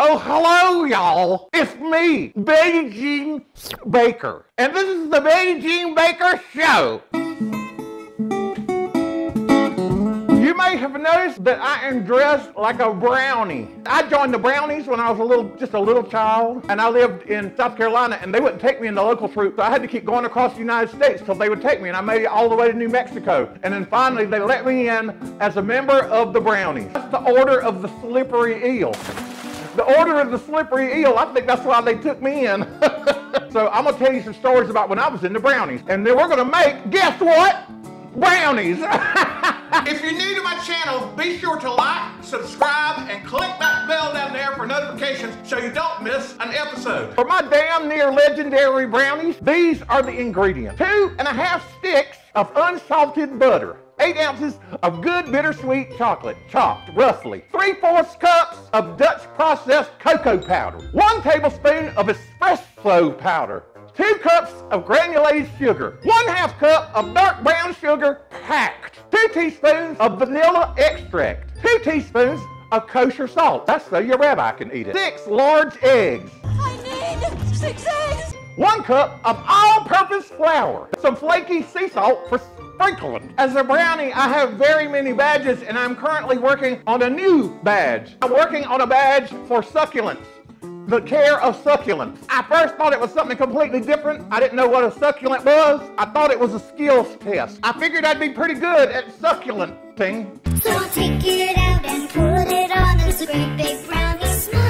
Oh, hello, y'all. It's me, B.J.s Baker. And this is the B.J.s Baker Show. You may have noticed that I am dressed like a brownie. I joined the Brownies when I was just a little child, and I lived in South Carolina, and they wouldn't take me in the local troop, so I had to keep going across the United States till they would take me, and I made it all the way to New Mexico. And then finally, they let me in as a member of the Brownies. That's the Order of the Slippery Eel. The Order of the Slippery Eel, I think that's why they took me in. So I'm gonna tell you some stories about when I was in the Brownies. And then we're gonna make, guess what? Brownies. If you're new to my channel, be sure to like, subscribe, and click that bell down there for notifications so you don't miss an episode. For my damn near legendary brownies, these are the ingredients. 2.5 sticks of unsalted butter. 8 ounces of good bittersweet chocolate, chopped roughly. 3/4 cups of Dutch processed cocoa powder. 1 tablespoon of espresso powder. 2 cups of granulated sugar. 1/2 cup of dark brown sugar packed. 2 teaspoons of vanilla extract. 2 teaspoons of kosher salt. That's so your rabbi can eat it. 6 large eggs. I need 6 eggs. 1 cup of all-purpose flour. Some flaky sea salt for sprinkling. As a brownie, I have very many badges, and I'm currently working on a new badge. I'm working on a badge for succulents. The care of succulents. I first thought it was something completely different. I didn't know what a succulent was. I thought it was a skills test. I figured I'd be pretty good at succulenting. So I'll take it out and put it on this great big brownie smile.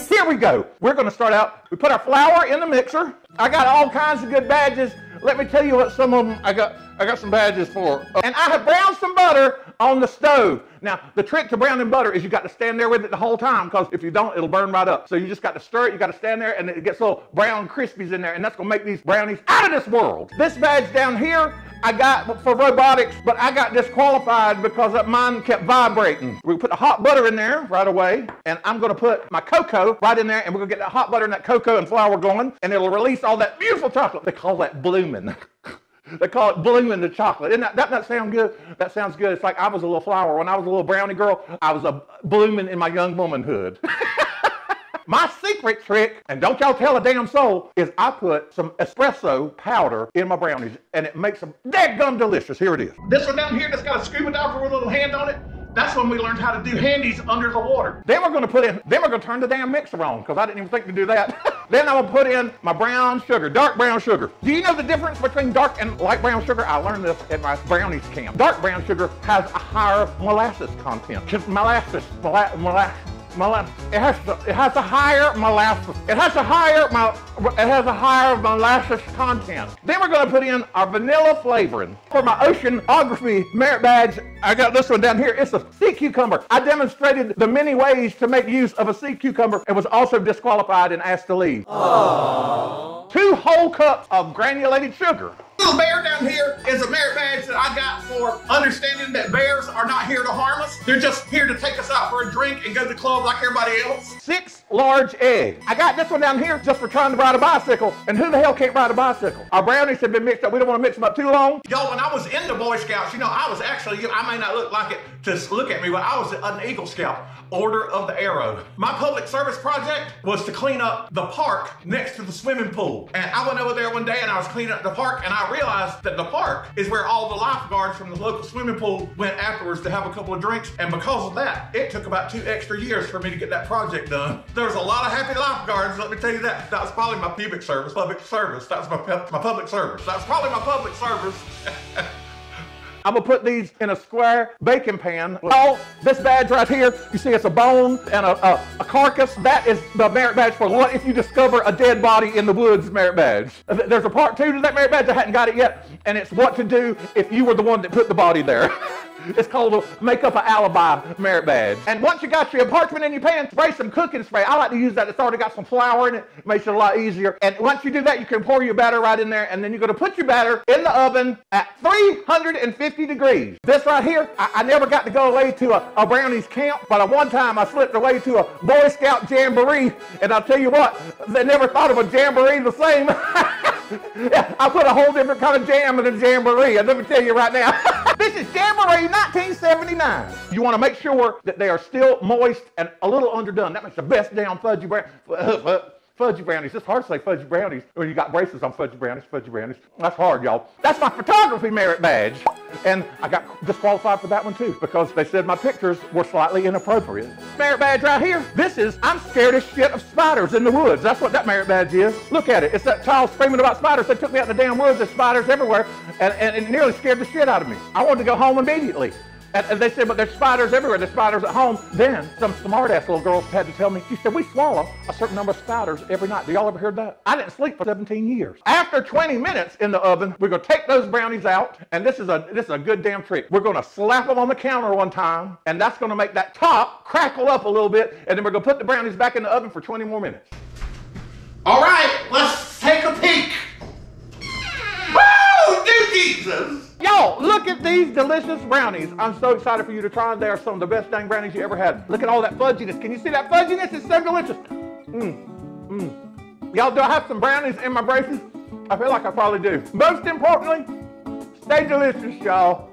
Here we go. We're gonna start out. We put our flour in the mixer. I got all kinds of good badges. Let me tell you what some of them I got some badges for. And I have browned some butter on the stove. Now, the trick to browning butter is you got to stand there with it the whole time, because if you don't, it'll burn right up. So you just got to stir it, you got to stand there, and it gets little brown crispies in there, and that's gonna make these brownies out of this world. This badge down here, I got for robotics, but I got disqualified because mine kept vibrating. We put the hot butter in there right away, and I'm gonna put my cocoa right in there, and we're gonna get that hot butter and that cocoa and flour going, and it'll release all that beautiful chocolate. They call that blooming. They call it blooming the chocolate. Doesn't that sound good? That sounds good. It's like I was a little flower. When I was a little brownie girl, I was a blooming in my young womanhood. My secret trick, and don't y'all tell a damn soul, is I put some espresso powder in my brownies, and it makes them dadgum delicious. Here it is. This one down here that's got a scuba diver with a little hand on it, that's when we learned how to do handies under the water. Then we're gonna turn the damn mixer on, because I didn't even think to do that. Then I'm gonna put in my brown sugar, dark brown sugar. Do you know the difference between dark and light brown sugar? I learned this at my brownies camp. Dark brown sugar has a higher molasses content. It has a higher molasses. It has a higher molasses content. Then we're going to put in our vanilla flavoring. For my oceanography merit badge, I got this one down here. It's a sea cucumber. I demonstrated the many ways to make use of a sea cucumber and was also disqualified and asked to leave. Aww. 2 whole cups of granulated sugar. Little bear down here is a merit badge that I got for understanding that bears are not here to harm us. They're just here to take us out for a drink and go to the club like everybody else. 6 large eggs. I got this one down here just for trying to ride a bicycle. And who the hell can't ride a bicycle? Our brownies have been mixed up. We don't want to mix them up too long. Yo, when I was in the Boy Scouts, you know, I was actually, I may not look like it to look at me, but I was an Eagle Scout, Order of the Arrow. My public service project was to clean up the park next to the swimming pool. And I went over there one day and I was cleaning up the park, and I realized that the park is where all the lifeguards from the local swimming pool went afterwards to have a couple of drinks. And because of that, it took about 2 extra years for me to get that project done. There was a lot of happy lifeguards, let me tell you that. That was probably my public service. That was my public service. That was probably my public service. I'm gonna put these in a square baking pan. Oh, this badge right here, you see it's a bone and a carcass. That is the merit badge for what if you discover a dead body in the woods merit badge. There's a part 2 to that merit badge. I hadn't got it yet, and it's what to do if you were the one that put the body there. It's called a make up an alibi merit badge. And once you got your parchment in your pan, spray some cooking spray. I like to use that. It's already got some flour in it. It makes it a lot easier. And once you do that, you can pour your batter right in there, and then you're gonna put your batter in the oven at 350 degrees. This right here, I never got to go away to a brownies camp, but one time I slipped away to a Boy Scout jamboree, and I'll tell you what, they never thought of a jamboree the same. I put a whole different kind of jam in a jamboree, and let me tell you right now, this is jamboree January 1979. You want to make sure that they are still moist and a little underdone. That makes the best damn fudgy brownies. It's hard to say fudgy brownies when you got braces on fudgy brownies. That's hard, y'all. That's my photography merit badge. And I got disqualified for that one too because they said my pictures were slightly inappropriate. Merit badge right here. This is, I'm scared as shit of spiders in the woods. That's what that merit badge is. Look at it. It's that child screaming about spiders. They took me out in the damn woods. There's spiders everywhere. And it nearly scared the shit out of me. I wanted to go home immediately. And they said, but there's spiders everywhere. There's spiders at home. Then some smart-ass little girls had to tell me, she said, we swallow a certain number of spiders every night. Do y'all ever heard that? I didn't sleep for 17 years. After 20 minutes in the oven, we're going to take those brownies out. And this is a good damn trick. We're going to slap them on the counter one time. And that's going to make that top crackle up a little bit. And then we're going to put the brownies back in the oven for 20 more minutes. All right, let's take a peek. Woo! Do Jesus! Y'all, look at these delicious brownies. I'm so excited for you to try them. They are some of the best dang brownies you ever had. Look at all that fudginess. Can you see that fudginess? It's so delicious. Y'all, do I have some brownies in my braces? I feel like I probably do. Most importantly, stay delicious, y'all.